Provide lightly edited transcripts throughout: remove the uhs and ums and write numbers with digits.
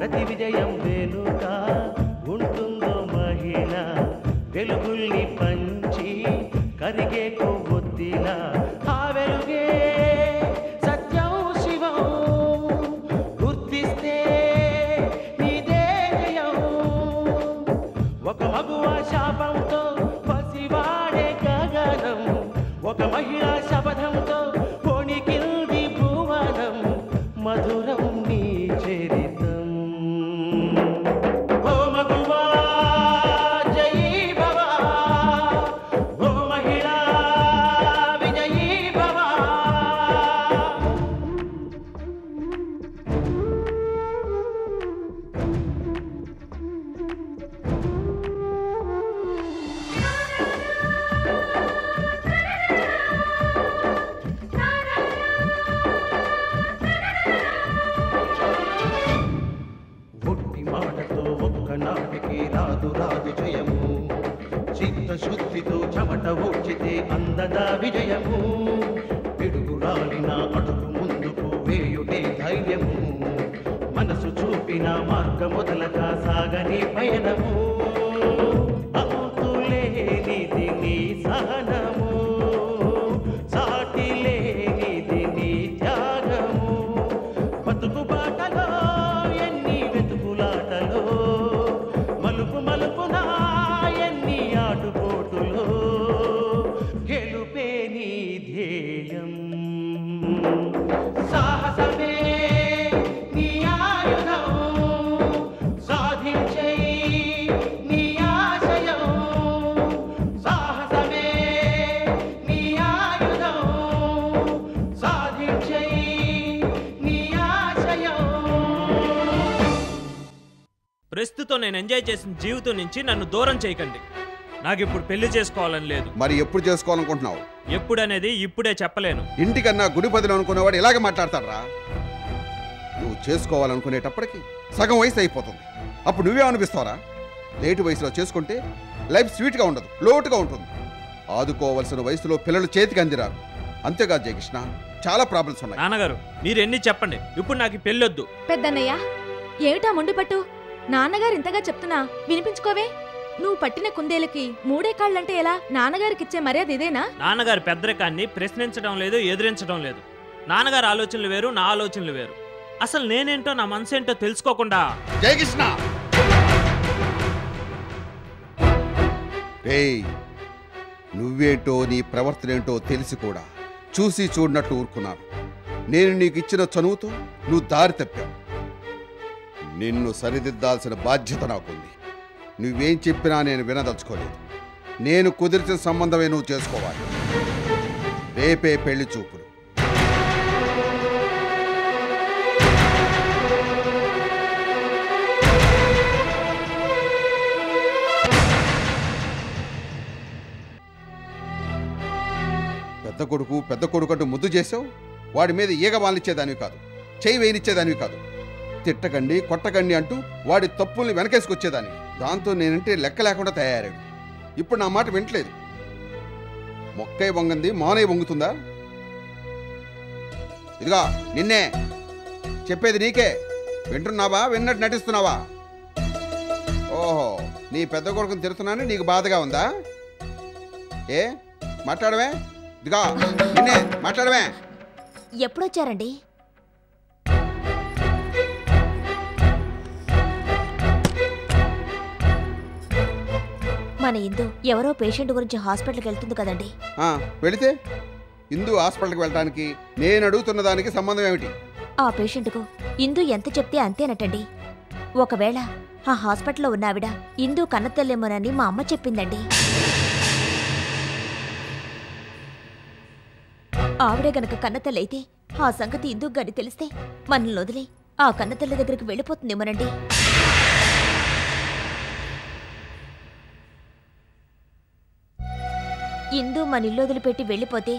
ప్రతి విజయం వెనుక ఉంటుందో మహిళ వెలుగుల్ని పంచి కరిగే కొవ్వొత్తిలా ఆ వెలుగే సత్యం శివం గుర్తిస్తే నీదే జయం ఒక మగువ శాపంతో పసివాడే గగనం ఒక మహిళా శపథంతో కొణికిల్ది భువనం మధురం నీ చరితం ఓ మగువా జయీ భవ ఓ మహిళా విజయీ భవ ఒట్టి మాటతో ఒక్కనాటికి రాదు రాదు జయము చిత్తశుద్ధితో చెమట ఓడ్చితే అందదా విజయము పిడుగు రాలిన అడుగు ముందుకు వేయుటే ధైర్యము మనసు చూపిన మార్గ మొదలగా సాగని పయనము అంతులేనిది నీ సహనము సాటి లేనిది నీ త్యాగము బతుకు బాటలో ఎన్ని వెతుకులాటలో మలుపు మలుపున ఎన్ని ఆటుపోటులో గెలుపే నీ ధ్యేయం సాహసమే నీ ఆయుధం సాధించే నీ ఆశయం సాహసమే నీ ఆయుధం సాధించే నీ ఆశయం ప్రస్తుతం నేను ఎంజాయ్ చేసిన జీవితం నుంచి నన్ను దూరం చేయకండి. నాకు ఇప్పుడు పెళ్లి చేసుకోవాలని లేదు. మరి ఎప్పుడు చేసుకోవాలనుకుంటున్నావు? ఎప్పుడనేది ఇప్పుడే చెప్పలేను. ఇంటికన్నా గుడి పదిలో అనుకునేవాడు ఇలాగే మాట్లాడతాడరా. నువ్వు చేసుకోవాలనుకునేటప్పటికి సగం వయసు అయిపోతుంది. అప్పుడు నువ్వే అనిపిస్తావరా? లేటు వయసులో చేసుకుంటే లైఫ్ స్వీట్గా ఉండదు, లోటుగా ఉంటుంది. ఆదుకోవలసిన వయసులో పిల్లలు చేతికి అందిరారు. అంతేకాదు జయకృష్ణ, చాలా ప్రాబ్లమ్స్ ఉన్నాయి. నాన్నగారు మీరు ఎన్ని చెప్పండి, ఇప్పుడు నాకు పెళ్ళొద్దు. పెద్దన్నయ్య ఏమిటా మొండిపట్టు? నాన్నగారు ఇంతగా చెప్తున్నా వినిపించుకోవే. నువ్వు పట్టిన కుందేలకి మూడే కాళ్ళంటే ఎలా? నాన్నగారికిచ్చే మర్యాద ఇదేనా? నాన్నగారి పెద్దరికాన్ని ప్రశ్నించడం లేదు, ఎదిరించడం లేదు. నాన్నగారి ఆలోచనలు వేరు, నా ఆలోచనలు వేరు. అసలు నేనేంటో నా మనసు ఏంటో తెలుసుకోకుండా. జయకృష్ణ, నువ్వేంటో నీ ప్రవర్తన ఏంటో తెలిసి కూడా చూసి చూడనట్టు ఊరుకున్నాను. నేను నీకు ఇచ్చిన చనువుతో నువ్వు దారి తప్పావు. నిన్ను సరిదిద్దాల్సిన బాధ్యత నాకుంది. నువ్వేం చెప్పినా నేను వినదలుచుకోలేదు. నేను కుదిర్చిన సంబంధమే నువ్వు చేసుకోవాలి. రేపే పెళ్లి చూపులు. పెద్ద కొడుకు అంటూ ముద్దు చేసావు. వాడి మీద ఈగ వాలిచ్చేదానివి కాదు, చేయి వేయనిచ్చేదానివి కాదు. తిట్టకండి కొట్టకండి అంటూ వాడి తప్పుల్ని వెనకేసుకొచ్చేదాన్ని. దాంతో నేనంటే లెక్క లేకుండా తయారాడు. ఇప్పుడు నా మాట వింటలేదు. మొక్కై వంగంది మానై వంగుతుందా? ఇదిగా నిన్నే చెప్పేది నీకే. వింటున్నావా? విన్నట్టు నటిస్తున్నావా? ఓహో, నీ పెద్ద కొడుకుని తిడుతున్నాను, నీకు బాధగా ఉందా? ఏ మాట్లాడవే? ఇదిగా నిన్నే మాట్లాడవే. ఎప్పుడొచ్చారండి? మన ఇందు ఎవరో పేషెంట్ గురించి హాస్పిటల్కి వెళ్తుంది కదండి. వెళితే ఇందు హాస్పిటల్కి వెళ్ళడానికి నేను అడుగుతున్న దానికి సంబంధం ఏమిటి? ఆ పేషెంట్కు ఇందు ఎంత చెప్తే అంతేనటండి. ఒకవేళ ఆ హాస్పిటల్లో ఉన్న ఆవిడ ఇందు కన్నతల్లేమోనని మా అమ్మ చెప్పిందండి. ఆవిడే గనక కన్నతల్లైతే ఆ సంగతి ఇందుకు గాని తెలిస్తే మనల్ని వదిలి ఆ కన్నతల్లి దగ్గరికి వెళ్ళిపోతుందేమోనండి. ఇందు మన ఇల్లు వదిలిపెట్టి వెళ్ళిపోతే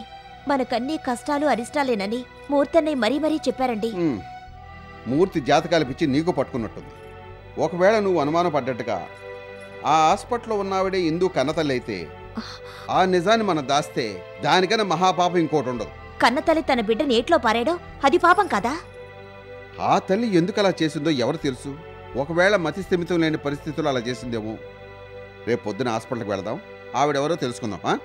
మనకన్నీ కష్టాలు అరిష్టాలేనని మూర్తన్నయ్య మరీ మరీ చెప్పారండి. మూర్తి జాతకాలు పిచ్చి నీకు పట్టుకున్నట్టుంది. ఒకవేళ నువ్వు అనుమానం పడ్డట్టుగా ఆ హాస్పిటల్లో ఉన్నావిడే ఇందు కన్నతల్లి అయితే ఆ నిజాన్ని మనం దాస్తే దానికన్నా మహాపాపం ఇంకోటి ఉండదు. కన్నతల్లి తన బిడ్డ నీటిలో పారాడో అది పాపం కదా? ఆ తల్లి ఎందుకు అలా చేసిందో ఎవరు తెలుసు? ఒకవేళ మతి స్థిమితం లేని పరిస్థితుల్లో అలా చేసిందేమో. రేపు పొద్దున హాస్పిటల్కి వెళదాం, ఆవిడెవరో తెలుసుకుందాం.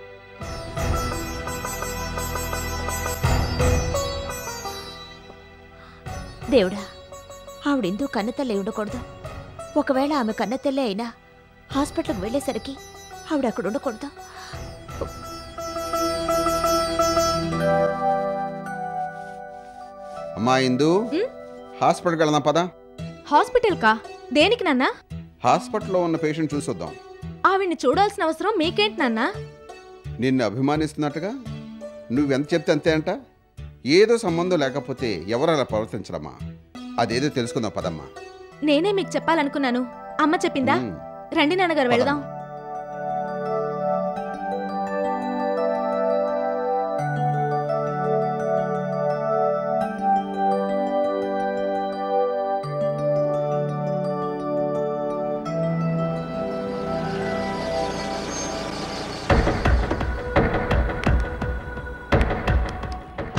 దేవుడా, ఆవిడెందుకు కన్నతల్లి ఉండకూడదు. ఒకవేళ ఆమె కన్నతల్లి అయినా హాస్పిటల్కి వెళ్ళేసరికి ఆవిడ అక్కడ ఉండకూడదు. అమ్మా ఇందు, హాస్పిటల్కి వెళదాం పదా. హాస్పిటల్ కా? దేనికి నాన్నా? హాస్పిటల్లో ఉన్న పేషెంట్ చూసొద్దాం. ఆవిడ్ని చూడాల్సిన అవసరం మీకేంటి నాన్నా? నిన్ను అభిమానిస్తున్నట్టుగా నువ్వెంత చెప్తే అంతే అంట. ఏదో సంబంధం లేకపోతే ఎవరు అలా ప్రవర్తించడమ్మా? అదేదో తెలుసుకుందాం పదమ్మా. నేనే మీకు చెప్పాలనుకున్నాను. అమ్మ చెప్పిందా? రండి నాన్నగారు వెళదాం.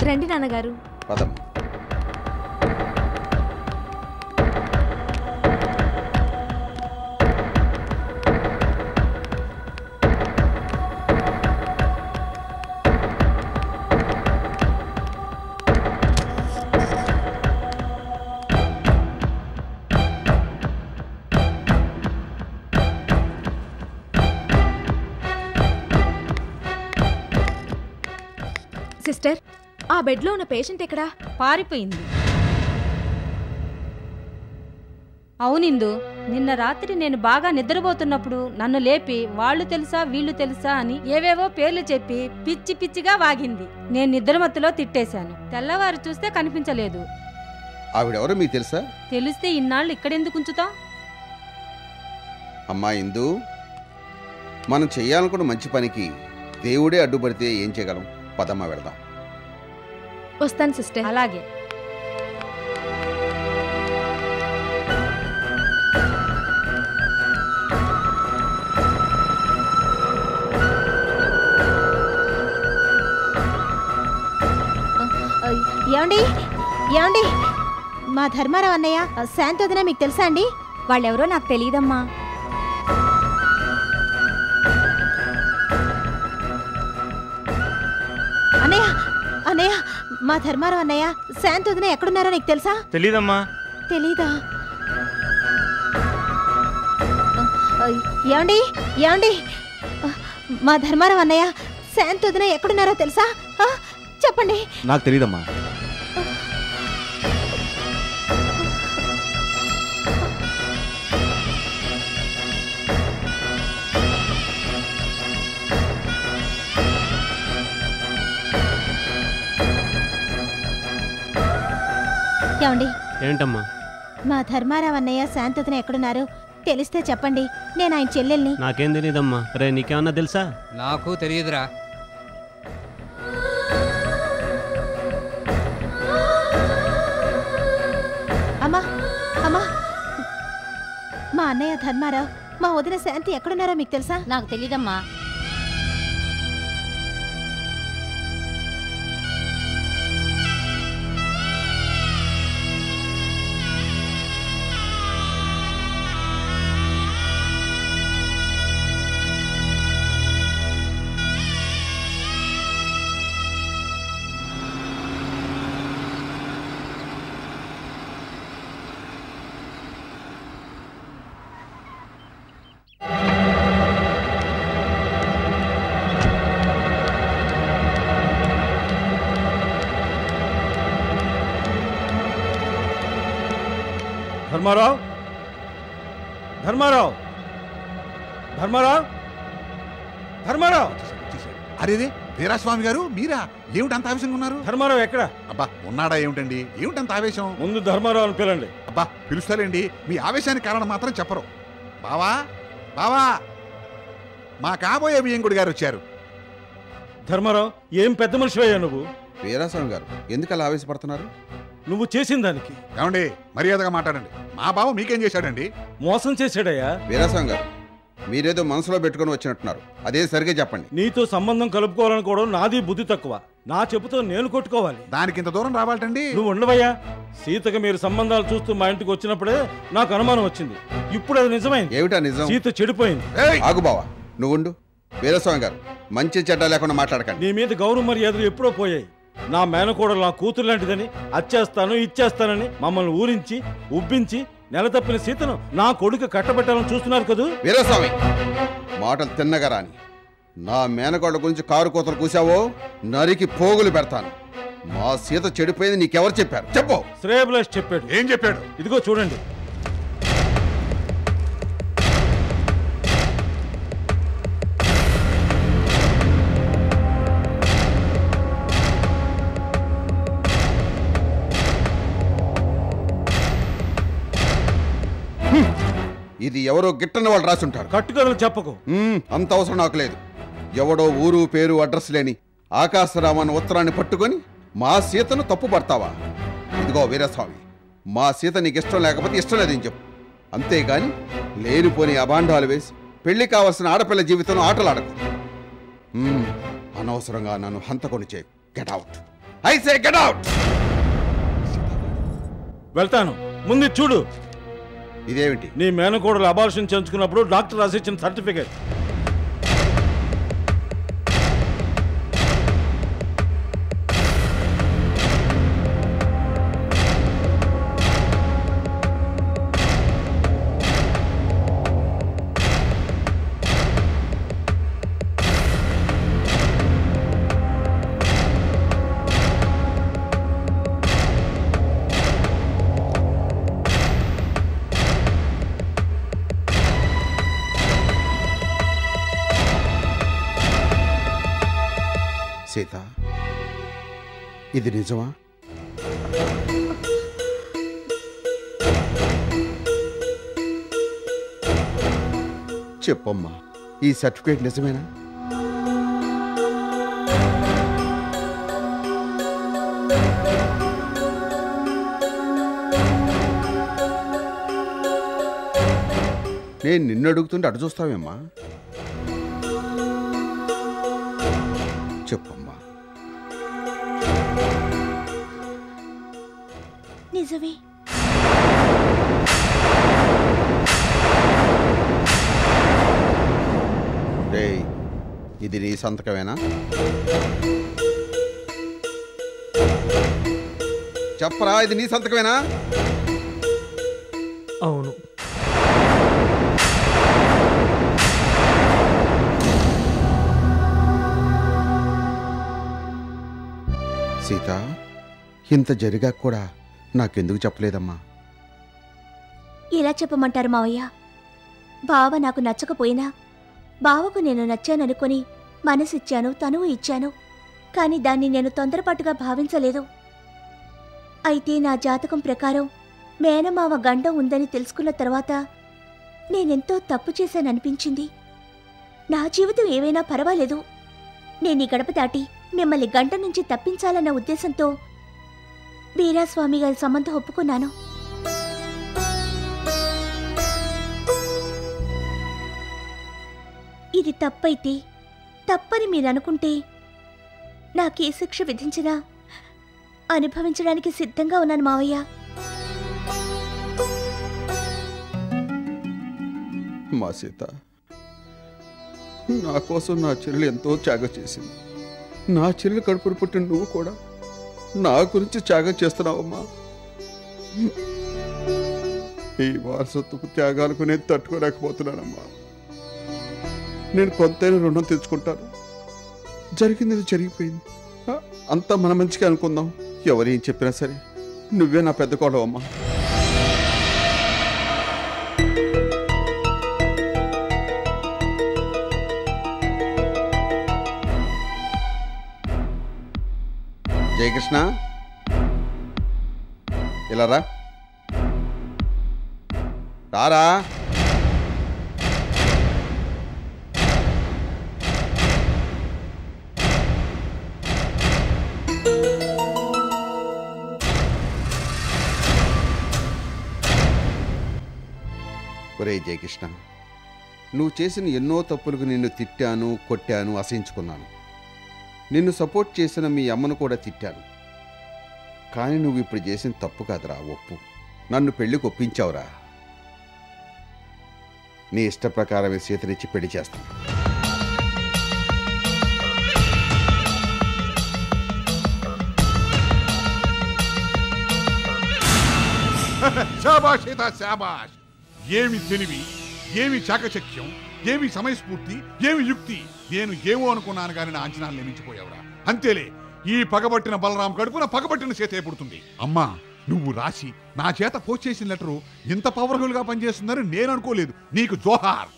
రండి నాన్నగారు. పదమ్మా. సిస్టర్, ఆ బెడ్లో ఉన్న పేషెంట్ ఎక్కడా? పారిపోయింది. అవునిందు, నిన్న రాత్రి నేను బాగా నిద్రపోతున్నప్పుడు నన్ను లేపి వాళ్ళు తెలుసా వీళ్ళు తెలుసా అని ఏవేవో పేర్లు చెప్పి పిచ్చి పిచ్చిగా వాగింది. నేను నిద్రమత్తులో తిట్టేశాను. తెల్లవారు చూస్తే కనిపించలేదు. ఆవిడెవరో మీకు తెలుసా? తెలిస్తే ఇన్నాళ్ళు ఇక్కడెందుకు ఉంచుతాం? అమ్మా ఇందు, మనం చెయ్యాలనుకున్న మంచి పనికి దేవుడే అడ్డుపడితే ఏం చేయగలం? పదమ్మా వెళదాం. వస్తాను సిస్టర్. అలాగే. ఏమండి ఏమండి, మా ధర్మారావు అన్నయ్య శాంతోదన మీకు తెలుసా అండి? వాళ్ళెవరో నాకు తెలియదమ్మా. అన్నయ్య అన్నయ్య, మా ధర్మారావు అన్నయ్య శాంతోదన ఎక్కడున్నారో నీకు తెలుసా? తెలీదమ్మా. తెలీదా? ఏమండి ఏమండి, మా ధర్మారావు అన్నయ్య శాంతోదన ఎక్కడున్నారో తెలుసా? చెప్పండి. నాకు తెలీదమ్మా. ఏమండి, ఏంటమ్మా? మా ధర్మారావు అన్నయ్య శాంతోదన ఎక్కడున్నారు తెలిస్తే చెప్పండి. నేను ఆయన చెల్లెల్ని. నాకేం తెలీదమ్మా. రే, నీకేమన్నా తెలుసా? నాకు తెలియదురా. అమ్మా అమ్మా, మా అన్నయ్య ధర్మారావు, మా వదిన శాంతి ఎక్కడున్నారో మీకు తెలుసా? నాకు తెలీదమ్మా. ధర్మారావు, ధర్మారావు, ధర్మారావు, ధర్మారావు. అరేరే వీరాస్వామి గారు, మీరా? ఏమిటంత ఆవేశంగా ఉన్నారు? ధర్మారావు ఎక్కడ? అబ్బా, ఉన్నాడా ఏమిటండి? ఏమిటంత ఆవేశం? ముందు ధర్మారావు అని పిలండి. అబ్బా, పిలుస్తాలేండి. మీ ఆవేశానికి కారణం మాత్రం చెప్పరు. బావా బావా, మా కాబోయే బియ్యంకుడి గారు వచ్చారు. ధర్మారావు, ఏం పెద్ద మనిషి అయ్యా నువ్వు? వీరాస్వామి గారు, ఎందుకు అలా ఆవేశపడుతున్నారు? నువ్వు చేసిన దానికి. ఏమండి, మర్యాదగా మాట్లాడండి. మా బావ మీకేం చేశాడండి? మోసం చేశాడయ్యా. వీరాస్వామి గారు, మీరేదో మనసులో పెట్టుకొని వచ్చినట్టున్నారు. అదే సరిగ్గా చెప్పండి. నీతో సంబంధం కలుపుకోవాలనుకోవడం నాది బుద్ధి తక్కువ. నా చెప్పుతో నేను కొట్టుకోవాలి. దానికి ఇంత దూరం రావాలండి. నువ్వు ఉండవయ్యా. సీతకి మీరు సంబంధాలు చూస్తూ మా ఇంటికి వచ్చినప్పుడే నాకు అనుమానం వచ్చింది. ఇప్పుడు అది నిజమైంది. ఏమిటా నిజం? సీత చెడిపోయింది. ఆగు బావా, నువ్వు ఉండు. వీరస్వామి గారు, మంచి చెడ్డ లేకుండా మాట్లాడకండి. నీ మీద గౌరవ మర్యాదలు ఎప్పుడో పోయాయి. నా మేనకోడలు నా కూతురు లాంటిదని అచ్చేస్తాను ఇచ్చేస్తానని మమ్మల్ని ఊరించి ఉబ్బించి నెల తప్పిన సీతను నా కొడుకు కట్టబెట్టాలని చూస్తున్నారు కదూ. వీరస్వామి, మాటలు తిన్నగా రాని. నా మేనకోళ్ళ గురించి కారు కోతలు కూసావో నరికి పోగులు పెడతాను. మా సీత చెడిపోయింది నీకెవరు చెప్పారు? చెప్పు. శ్రేయభిలాష్ చెప్పాడు. ఏం చెప్పాడు? ఇదిగో చూడండి. ఇది ఎవరో గిట్టని వాళ్ళు రాసి ఉంటారు. కట్టుకథలు చెప్పకు. అంత అవసరం నాకు లేదు. ఎవడో ఊరు పేరు అడ్రస్ లేని ఆకాశరామన్ ఉత్తరాన్ని పట్టుకొని మా సీతను తప్పు పడతావా? ఇదిగో వీరస్వామి, మా సీత నీకు ఇష్టం లేకపోతే ఇష్టం లేదని చెప్పు. అంతేగాని లేనిపోని అభాండాలు వేసి పెళ్లి కావాల్సిన ఆడపిల్ల జీవితంలో ఆటలాడకు. అనవసరంగా నన్ను హంతకొని చేయకు. Get out, I say get out. వెళ్తాను, ముందు చూడు. ఇదేమిటి? నీ మేనకోడలు అబార్షన్ చేయించుకున్నప్పుడు డాక్టర్ రాసిచ్చిన సర్టిఫికేట్. సీత, ఇది నిజమా? చెప్పమ్మా, ఈ సర్టిఫికేట్ నిజమేనా? నేను నిన్ను అడుగుతుంటే అటు చూస్తావేమ్మా? చెప్పమ్మా. నిజమే. రేయ్, ఇది నీ సంతకమేనా? చెప్పరా, ఇది నీ సంతకమేనా? అవును. సీత, ఇంత జరిగా కూడా నాకెందుకు చెప్పలేదమ్మా? ఎలా చెప్పమంటారు మావయ్య? బావ నాకు నచ్చకపోయినా బావకు నేను నచ్చాననుకొని మనసిచ్చాను, తనువు ఇచ్చాను. కాని దాన్ని నేను తొందరపాటుగా భావించలేదు. అయితే నా జాతకం ప్రకారం మేనమావ గండం ఉందని తెలుసుకున్న తర్వాత నేనెంతో తప్పు చేశాననిపించింది. నా జీవితం ఏవైనా పర్వాలేదు, నేను ఈ గడప దాటి మిమ్మల్ని గంట నుంచి తప్పించాలన్న ఉద్దేశంతో వీరాస్వామి గారి సంబంధం ఒప్పుకున్నాను. ఇది తప్పైతే, తప్పని మీరనుకుంటే నాకే శిక్ష విధించినా అనుభవించడానికి సిద్ధంగా ఉన్నాను మావయ్య. మా సీత, నా కోసం నా చెల్లెలు ఎంతో త్యాగం చేసింది. నా చెల్లెలు కడుపును పుట్టిన నువ్వు కూడా నా గురించి త్యాగం చేస్తున్నావమ్మా. ఈ వారసత్వపు త్యాగాలకు నేను తట్టుకోలేకపోతున్నానమ్మా. నేను కొంతైనా రుణం తెచ్చుకుంటాను. జరిగింది జరిగిపోయింది. అంతా మన మంచిగా అనుకుందాం. ఎవరేం చెప్పినా సరే నువ్వే నా పెద్ద కోడవమ్మా. జయకృష్ణ, ఇలా రా. రారా. ఒరే జయకృష్ణ, నువ్వు చేసిన ఎన్నో తప్పులకు నిన్ను తిట్టాను, కొట్టాను, అసహించుకున్నాను. నిన్ను సపోర్ట్ చేసిన మీ అమ్మను కూడా తిట్టాను. కానీ నువ్వు ఇప్పుడు చేసిన తప్పు కాదురా, ఒప్పు. నన్ను పెళ్లికి ఒప్పించావురా. నీ ఇష్ట ప్రకారమే సీతనిచ్చి పెళ్లి చేస్తాను. శాబాష్ సీత, శాబాష్. ఏమి తెలివి, ఏమి చాకచక్యం, ఏమి సమయస్ఫూర్తి, ఏమి యుక్తి. నేను ఏమో అనుకున్నాను కానీ నా అంచనాలు మించిపోయావురా. అంతేలే, ఈ పగబట్టిన బలరాం కడుపున పగబట్టిన సీతే పుడుతుంది. అమ్మా, నువ్వు రాసి నా చేత పోస్ట్ చేసిన లెటరు ఇంత పవర్ఫుల్ గా పనిచేస్తుందని నేను అనుకోలేదు. నీకు జోహార్.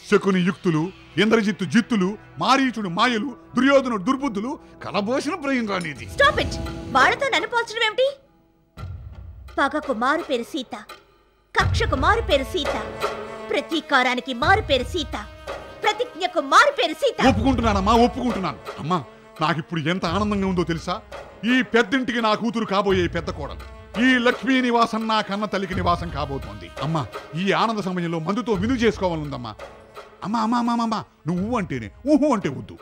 శకుని యుక్తులు, ఇంద్రజిత్తు జిత్తులు, మారీచుడు మాయలు, దుర్యోధనుడు దుర్బుద్ధులు కలబోసిన బ్రెయిన్ రానిది. Stop it. వాళ్ళతో నన్ను పోల్చడం ఏమిటి? పగకు మారు పేరు సీత, కక్షకు మారు పేరు సీత, ప్రతీకారానికి మారు పేరు సీత, ప్రతిజ్ఞకు మారు పేరు సీత. ఒప్పుకుంటున్నానమ్మా, ఒప్పుకుంటున్నాను. అమ్మా, నాకిప్పుడు ఎంత ఆనందంగా ఉందో తెలుసా? ఈ పెద్దింటికి నా కూతురు కాబోయే పెద్ద కోడలు. ఈ లక్ష్మీ నివాసం నా కన్న తల్లికి నివాసం కాబోతోంది. అమ్మా, ఈ ఆనంద సమయంలో మందుతో విను చేసుకోవాలందమ్మా. అమ్మా అమ్మా అమ్మా అమ్మా, నువ్వు అంటేనే ఊహు అంటే వద్దు.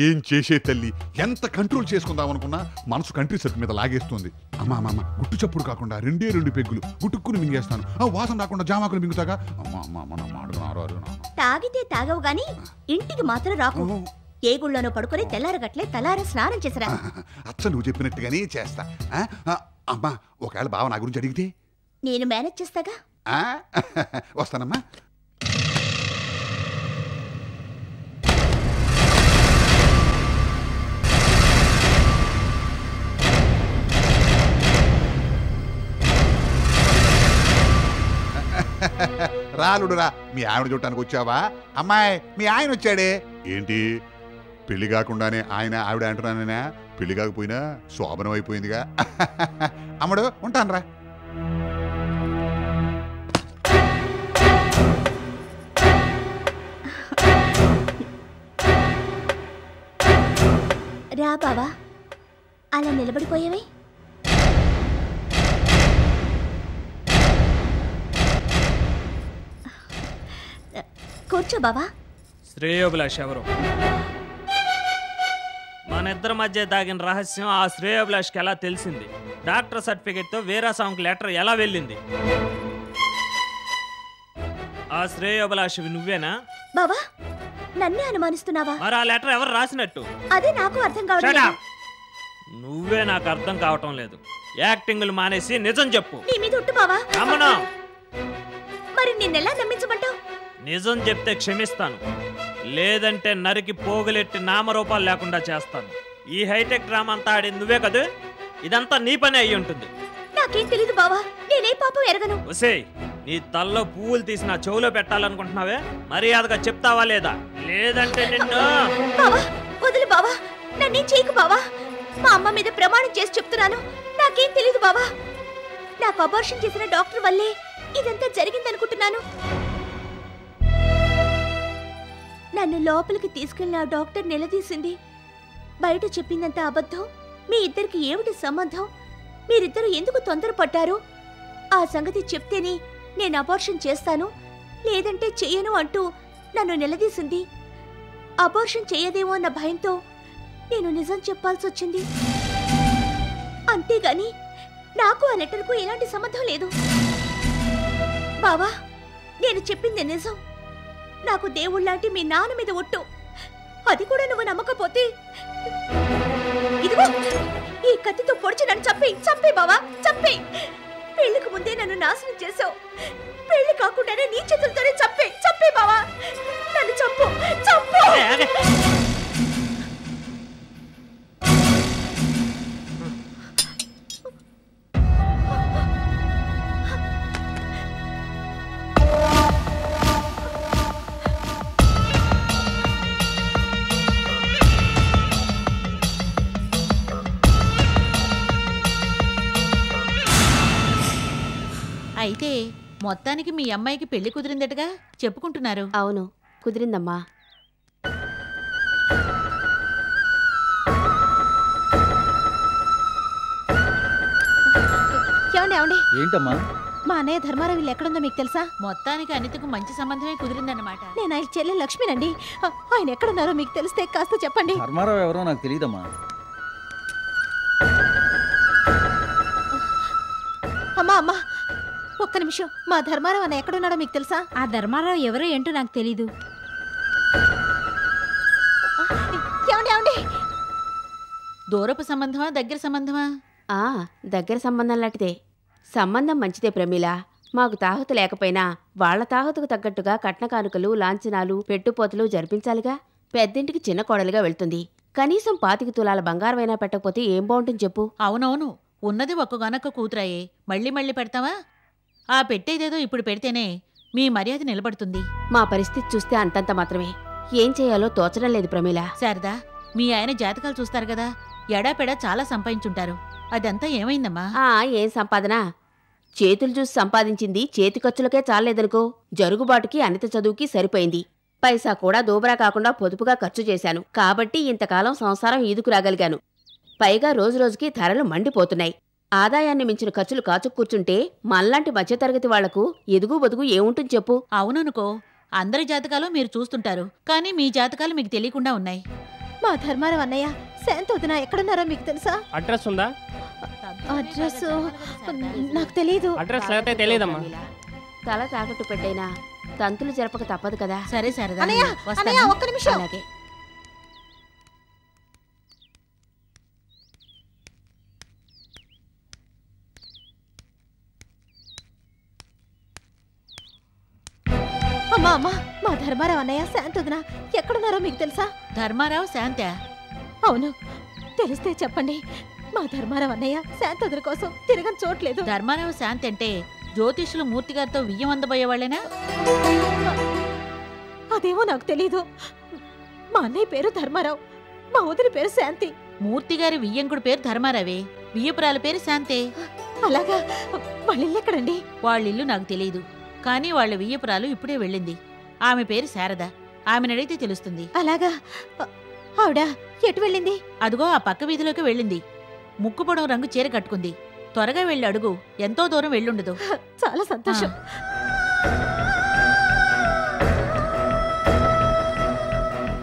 ఏం చేసే తల్లి, ఎంత కంట్రోల్ చేసుకుందామనుకున్నా మనసు కంట్రీ సెట్ మీద లాగేస్తుంది. అమ్మా అమ్మ, గుట్టు చప్పుడు కాకుండా 2 పెగ్గులు గుట్టుక్కుని మింగేస్తాను. ఆ వాసన రాకుండా జామాకులు మింగుతాగా. అమ్మా అమ్మా మన తాగితే తాగవు గాని ఇంటికి మాత్రం రాకు. ఏ గుళ్ళోనో పడుకొని తెల్లారగట్లే తలార స్నానం చేసరా. అచ్చ నువ్వు చెప్పినట్టుగానే చేస్తా. అమ్మా, ఒకవేళ బావ నా గురించి అడిగితే నేను మేనేజ్ చేస్తాగా. వస్తానమ్మా. రాలుడురా, మీ ఆవిడ చూడటానికి వచ్చావా? అమ్మాయి, మీ ఆయన వచ్చాడే. ఏంటి పెళ్లి కాకుండానే ఆయన ఆవిడ అంటున్నానేనా? పెళ్లి కాకపోయినా శోభనం అయిపోయిందిగా. అమ్మడు, ఉంటానురా. రా బావా, అలా నిలబడిపోయావే. కూర్చో బావా. శ్రేయోభిలాష్ ఎవరు? మన ఇద్దరి మధ్య దాగిన రహస్యం ఆ శ్రేయోభిలాష్కి ఎలా తెలిసింది? డాక్టర్ సర్టిఫికేట్తో వీరాస్వామికి లెటర్ ఎలా వెళ్ళింది? ఆ శ్రేయోభిలాష్ నువ్వేనా? బావా, నన్నే అనుమానిస్తున్నావా? మరి ఆ లెటర్ ఎవరు రాసినట్టు? అదే నాకు అర్థం కావట్లేదు. నువ్వే నాకు అర్థం కావటం లేదు. యాక్టింగ్లు మానేసి నిజం చెప్పు. నీ మీద ఒట్టు బావా. నమ్మను. మరి నిన్నెలా నమ్మించమంటావు? నిజం చెప్తే క్షమిస్తాను, లేదంటే నరికి పోగులెట్టి నామరూపాలు లేకుండా చేస్తాను. ఈ హైటెక్ డ్రామా అంతా ఆడింది నువ్వే కదా? ఇదంతా నీ పని అయి ఉంటుంది. నాకేం తెలీదు బావా, నేనే పాపం ఎరగను. ఒసేయ్, నీ తల్లో పువ్వులు తీసి నా చెవులో పెట్టాలనుకుంటున్నావే? మర్యాదగా చెప్తావా లేదా? లేదంటే నిన్ను. బావా, వదిలి బావా, నన్నేం చేయకు బావా. మా అమ్మ మీద ప్రమాణం చేసి చెప్తున్నాను, నాకేం తెలీదు బావా. నాకు అబార్షన్ చేసిన డాక్టర్ వల్లే ఇదంతా జరిగిందనుకుంటున్నాను. నన్ను లోపలికి తీసుకెళ్లిన ఆ డాక్టర్ నిలదీసింది. బయట చెప్పిందంత అబద్ధం. మీ ఇద్దరికి ఏమిటి సంబంధం? మీరిద్దరూ ఎందుకు తొందరపడ్డారు? ఆ సంగతి చెప్తేనే నేను అబార్షన్ చేస్తాను, లేదంటే చెయ్యను అంటూ నన్ను నిలదీసింది. అబార్షన్ చేయదేమో అన్న భయంతో నేను నిజం చెప్పాల్సి వచ్చింది. అంతేగాని నాకు ఆ లెటర్కు ఎలాంటి సంబంధం లేదు. బావా, నేను చెప్పింది నిజం. నాకు దేవుళ్ళంటి మీ నాన్న మీద ఒట్టు. అది కూడా నువ్వు నమ్మకపోతే ఇదిగో ఈ కత్తితో పొడిచి నన్ను చంపే బావా, చంపే. పెళ్లికి ముందే నన్ను నాశనం చేసావు. పెళ్లి కాకుండానే నీ చేతులతోనే చంపే బావా. నన్ను చంపు. అయితే మొత్తానికి మీ అమ్మాయికి పెళ్లి కుదిరిందటగా చెప్పుకుంటున్నారు. అవును, కుదిరిందమ్మా. ఏమండి ఏంటమ్మా? మా అన్నయ్య ధర్మారావు వీళ్ళు ఎక్కడుందో మీకు తెలుసా? మొత్తానికి అనితకు మంచి సంబంధమే కుదిరిందన్నమాట. నేను ఆయన చెల్లె లక్ష్మినండి. ఆయన ఎక్కడున్నారో మీకు తెలిస్తే కాస్త చెప్పండి. ధర్మారావు ఎవరో నాకు తెలియదమ్మా. అమ్మా అమ్మా ఒక్క నిమిషం. మా ధర్మారావు అన్న ఎక్కడున్నాడో మీకు తెలుసా? ఆ ధర్మారావు ఎవరో ఏంటో నాకు తెలీదు. ఏమండి ఏమండి? దూరపు సంబంధమా దగ్గర సంబంధమా? దగ్గర సంబంధం లాంటిదే. సంబంధం మంచిదే ప్రమీల. మాకు తాహతు లేకపోయినా వాళ్ల తాహతుకు తగ్గట్టుగా కట్న కానుకలు, లాంఛనాలు, పెట్టుపోతలు జరిపించాలిగా. పెద్దింటికి చిన్న కోడలిగా వెళ్తుంది. కనీసం 25 తులాల బంగారమైనా పెట్టకపోతే ఏం బాగుంటుంది చెప్పు. అవునవును, ఉన్నది ఒక్కగానొక్క కూతురాయే. మళ్ళీ మళ్ళీ పెడతావా? ఆ పెట్టేదేదో ఇప్పుడు పెడితేనే మీ మర్యాద నిలబడుతుంది. మా పరిస్థితి చూస్తే అంతంత మాత్రమే. ఏం చేయాలో తోచడం లేదు ప్రమీల. శారదా, మీ ఆయన జాతకాలు చూస్తారు కదా, ఎడాపెడా చాలా సంపాదించుంటారు. అదంతా ఏమైందమ్మా? ఏం సంపాదన? చేతులు చూసి సంపాదించింది చేతి ఖర్చులకే చాలేదనుకో. జరుగుబాటుకి అనిత చదువుకి సరిపోయింది. పైసా కూడా దూబరా కాకుండా పొదుపుగా ఖర్చు చేశాను. కాబట్టి ఇంతకాలం సంసారం ఈదుకు రాగలిగాను. పైగా రోజురోజుకి ధరలు మండిపోతున్నాయి. ఆదాయాన్ని మించిన ఖర్చులు కాచు కూర్చుంటే మనలాంటి మధ్యతరగతి వాళ్లకు ఎదుగు బదుగు ఏముంటుంది చెప్పు. అవుననుకో, అందరి జాతకాలు మీరు చూస్తుంటారు, కానీ మీ జాతకాలు మీకు తెలియకుండా ఉన్నాయి. మా ధర్మారావు అన్నయ్య శాంతి వదిన ఎక్కడున్నారో మీకు తెలుసా? అడ్రస్ ఉందా? అడ్రస్ నాకు తెలీదు. అడ్రస్ అయితే తెలియదమ్మా. తల తాకట్టు పెట్టైనా తంతులు జరపక తప్పదు కదా. సరే సరే అన్నయ్య అన్నయ్య ఒక్క నిమిషం. అలాగే. అమ్మా అమ్మా మా ధర్మారావు అన్నయ్య శాంతి వదిన ఎక్కడున్నారో మీకు తెలుసా? ధర్మారావు శాంత? అవును, తెలిస్తే చెప్పండి. మా ధర్మారావు అన్నయ్య శాంతి వదిన కోసం తిరగని చోట్లేదు. ధర్మారావు శాంతి అంటే జ్యోతిష్యులు మూర్తిగారితో వియ్యం అందబోయేవాళ్ళేనా? అదేమో నాకు తెలీదు. మా అన్నయ్య పేరు ధర్మారావు, మా వదిన పేరు శాంతి. మూర్తిగారి వియ్యంకుడు పేరు ధర్మారావే, వియ్యపురాల పేరు శాంతే. అలాగా? వాళ్ళిల్లెక్కడండి? వాళ్ళిల్లు నాకు తెలియదు, కానీ వాళ్ళ వియ్యపురాలు ఇప్పుడే వెళ్ళింది. ఆమె పేరు శారద. ఆమెను అడిగితే తెలుస్తుంది. అలాగా? ఆవిడ ఎటు వెళ్ళింది? అదుగో ఆ పక్క వీధిలోకి వెళ్ళింది. ముక్కు పొడవు రంగు చీర కట్టుకుంది. త్వరగా వెళ్ళి అడుగు, ఎంతో దూరం వెళ్ళుండదు. చాలా సంతోషం.